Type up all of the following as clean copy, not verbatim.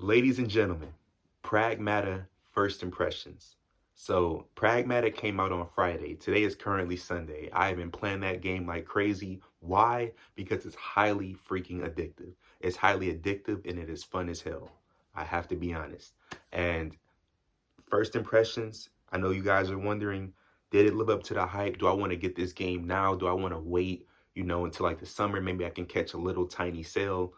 Ladies and gentlemen, Pragmata First Impressions. So, Pragmata came out on Friday. Today is currently Sunday. I have been playing that game like crazy. Why? Because it's highly freaking addictive. It's highly addictive and it is fun as hell. I have to be honest. And first impressions, I know you guys are wondering, did it live up to the hype? Do I want to get this game now? Do I want to wait, until like the summer? Maybe I can catch a little tiny sale.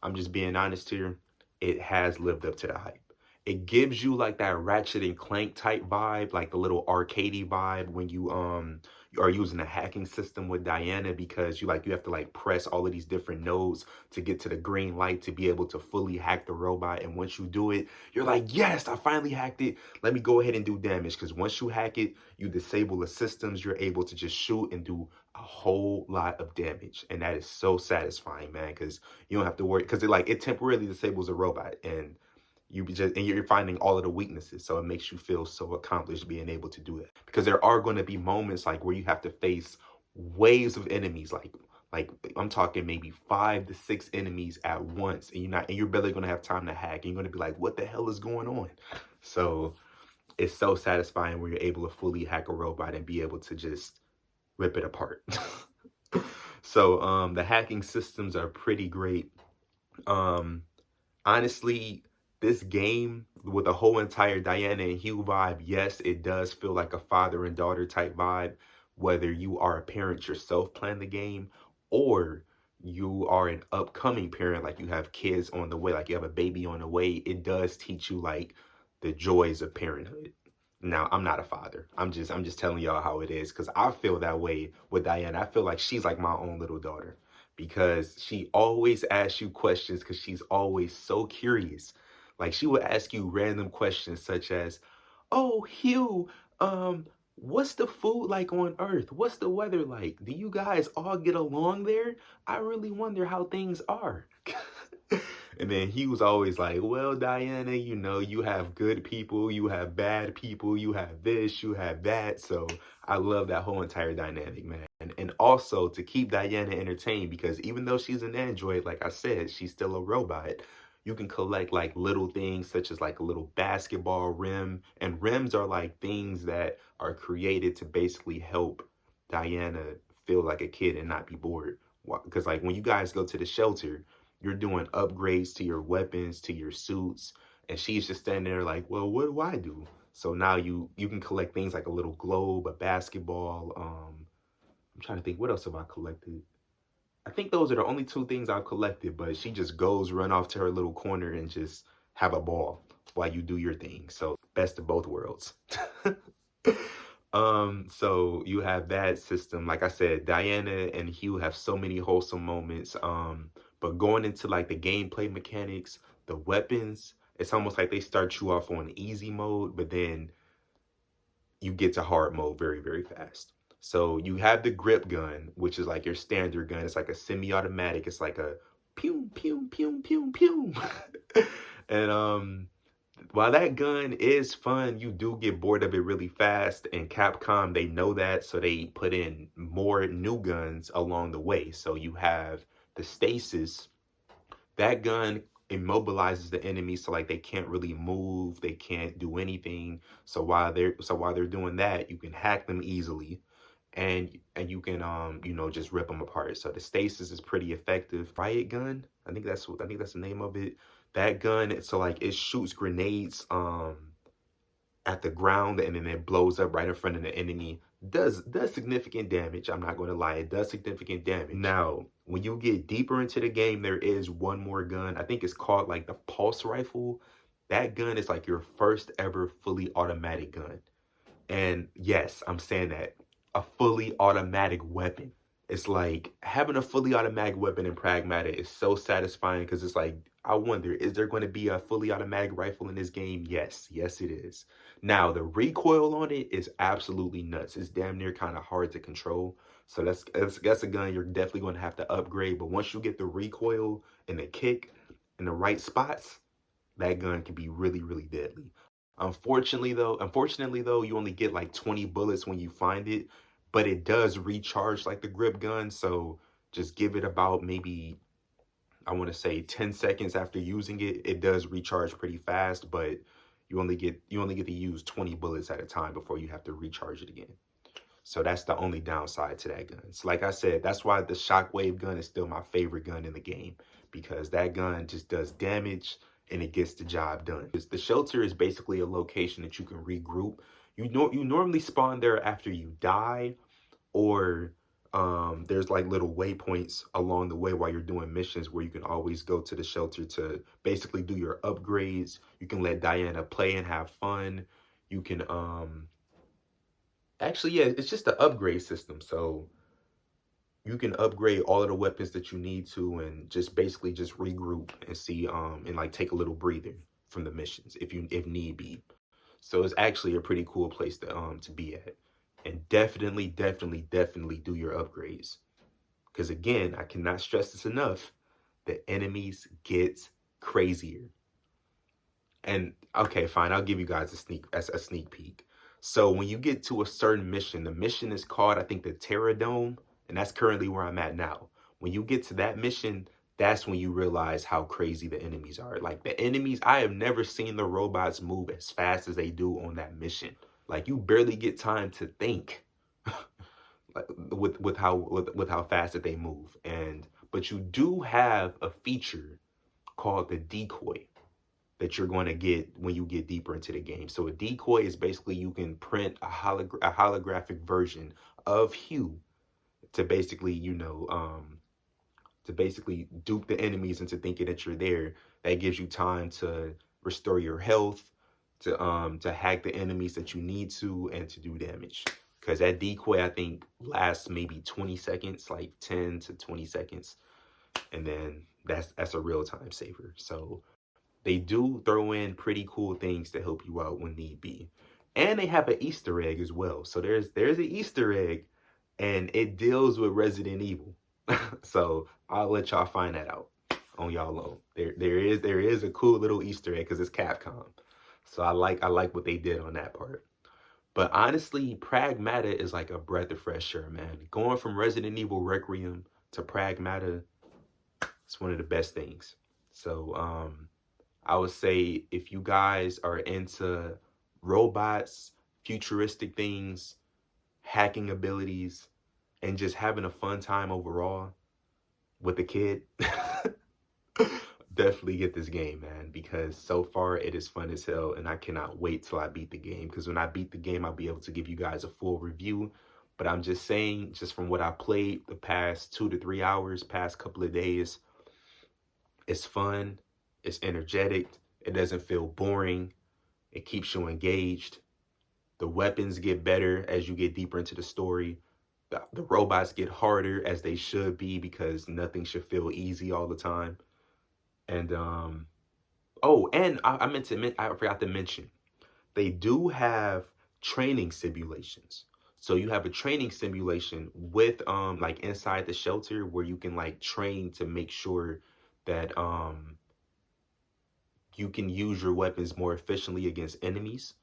I'm just being honest here. It has lived up to the hype. It gives you like that Ratchet and Clank type vibe, like the little arcadey vibe when you are using a hacking system with Diana, because you have to like press all of these different nodes to get to the green light to be able to fully hack the robot. And once you do it, you're like, yes, I finally hacked it. Let me go ahead and do damage. Because once you hack it, you disable the systems. You're able to just shoot and do a whole lot of damage. And that is so satisfying, man, because you don't have to worry, because it temporarily disables a robot, and you're finding all of the weaknesses, so it makes you feel so accomplished being able to do that. Because there are going to be moments like where you have to face waves of enemies, like I'm talking maybe 5 to 6 enemies at once, and you're barely going to have time to hack, and you're going to be like, what the hell is going on? So it's so satisfying where you're able to fully hack a robot and be able to just rip it apart. So the hacking systems are pretty great. Honestly, this game with a whole entire Diana and Hugh vibe, yes, it does feel like a father and daughter type vibe, whether you are a parent yourself playing the game or you are an upcoming parent, like you have kids on the way, like you have a baby on the way. It does teach you like the joys of parenthood. Now, I'm not a father. I'm just telling y'all how it is, because I feel that way with Diana. I feel like she's like my own little daughter, because she always asks you questions, because she's always so curious. Like, she would ask you random questions such as, "Oh, Hugh, what's the food like on Earth? What's the weather like? Do you guys all get along there? I really wonder how things are." And then he was always like, well, Diana, you have good people, you have bad people, you have this, you have that. So I love that whole entire dynamic, man. And also to keep Diana entertained, because even though she's an android, like I said, she's still a robot. You can collect like little things such as like a little basketball rim. And rims are like things that are created to basically help Diana feel like a kid and not be bored. Because like when you guys go to the shelter, you're doing upgrades to your weapons, to your suits, and she's just standing there like, well, what do I do? So now you can collect things like a little globe, a basketball. I'm trying to think, what else have I collected? I think those are the only 2 things I've collected, but she just goes run off to her little corner and just have a ball while you do your thing. So best of both worlds. So you have that system. Like I said, Diana and Hugh have so many wholesome moments. But going into like the gameplay mechanics, the weapons, it's almost like they start you off on easy mode, but then you get to hard mode very, very fast. So you have the grip gun, which is like your standard gun. It's like a semi-automatic. It's like a pew, pew, pew, pew, pew. And while that gun is fun, you do get bored of it really fast. And Capcom, they know that, so they put in more new guns along the way. So you have the stasis. That gun immobilizes the enemy, so like they can't really move, they can't do anything. So while they're doing that, you can hack them easily, and you can just rip them apart. So the stasis is pretty effective. Riot gun, I think that's the name of it. That gun, so like it shoots grenades at the ground, and then it blows up right in front of the enemy. Does significant damage. I'm not going to lie, it does significant damage. Now, when you get deeper into the game, there is one more gun. I think it's called like the pulse rifle. That gun is like your first ever fully automatic gun. And yes, I'm saying that, a fully automatic weapon. It's like having a fully automatic weapon in Pragmata is so satisfying, because it's like, I wonder, is there going to be a fully automatic rifle in this game? Yes, it is. Now, the recoil on it is absolutely nuts. It's damn near kind of hard to control. So that's a gun you're definitely going to have to upgrade. But once you get the recoil and the kick in the right spots, that gun can be really, really deadly. Unfortunately though, you only get like 20 bullets when you find it, but it does recharge like the grip gun. So just give it about maybe I want to say 10 seconds after using it, it does recharge pretty fast, but you only get to use 20 bullets at a time before you have to recharge it again. So that's the only downside to that gun. So like I said, that's why the shockwave gun is still my favorite gun in the game, because that gun just does damage and it gets the job done. The shelter is basically a location that you can regroup. You normally spawn there after you die, or there's like little waypoints along the way while you're doing missions where you can always go to the shelter to basically do your upgrades. You can let Diana play and have fun. You can actually, yeah, it's just the upgrade system. So you can upgrade all of the weapons that you need to, and just basically just regroup and see and like take a little breather from the missions if need be. So it's actually a pretty cool place to be at. And definitely, definitely, definitely do your upgrades. Because again, I cannot stress this enough. The enemies get crazier. And okay, fine, I'll give you guys a sneak peek. So when you get to a certain mission, the mission is called, I think, the Terror Dome, and that's currently where I'm at now. When you get to that mission, that's when you realize how crazy the enemies are. Like the enemies, I have never seen the robots move as fast as they do on that mission. Like you barely get time to think like with how fast that they move. And but you do have a feature called the decoy that you're going to get when you get deeper into the game. So a decoy is basically you can print a holographic version of Hugh to basically, to basically dupe the enemies into thinking that you're there. That gives you time to restore your health, to hack the enemies that you need to, and to do damage. Because that decoy, I think, lasts maybe 20 seconds, like 10 to 20 seconds. And then that's a real time saver. So they do throw in pretty cool things to help you out when need be. And they have an Easter egg as well. So there's an Easter egg, and it deals with Resident Evil. So I'll let y'all find that out on y'all own. There is a cool little Easter egg because it's Capcom. So I like what they did on that part. But honestly, Pragmata is like a breath of fresh air, man. Going from Resident Evil Requiem to Pragmata, it's one of the best things. So I would say if you guys are into robots, futuristic things, hacking abilities, and just having a fun time overall with a kid, definitely get this game, man, because so far it is fun as hell, and I cannot wait till I beat the game, because when I beat the game, I'll be able to give you guys a full review. But I'm just saying, just from what I played the past 2 to 3 hours, past couple of days, it's fun, it's energetic, it doesn't feel boring, it keeps you engaged. The weapons get better as you get deeper into the story. The robots get harder, as they should be, because nothing should feel easy all the time. And oh, and I forgot to mention, they do have training simulations. So you have a training simulation with like inside the shelter where you can like train to make sure that you can use your weapons more efficiently against enemies,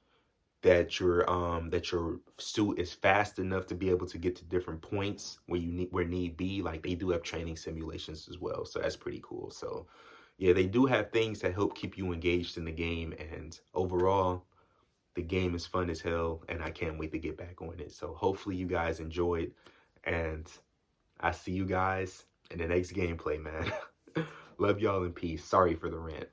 that your suit is fast enough to be able to get to different points where need be. Like they do have training simulations as well, so that's pretty cool. So yeah, they do have things that help keep you engaged in the game, and overall the game is fun as hell, and I can't wait to get back on it. So hopefully you guys enjoyed, and I see you guys in the next gameplay, man. Love y'all and peace. Sorry for the rant.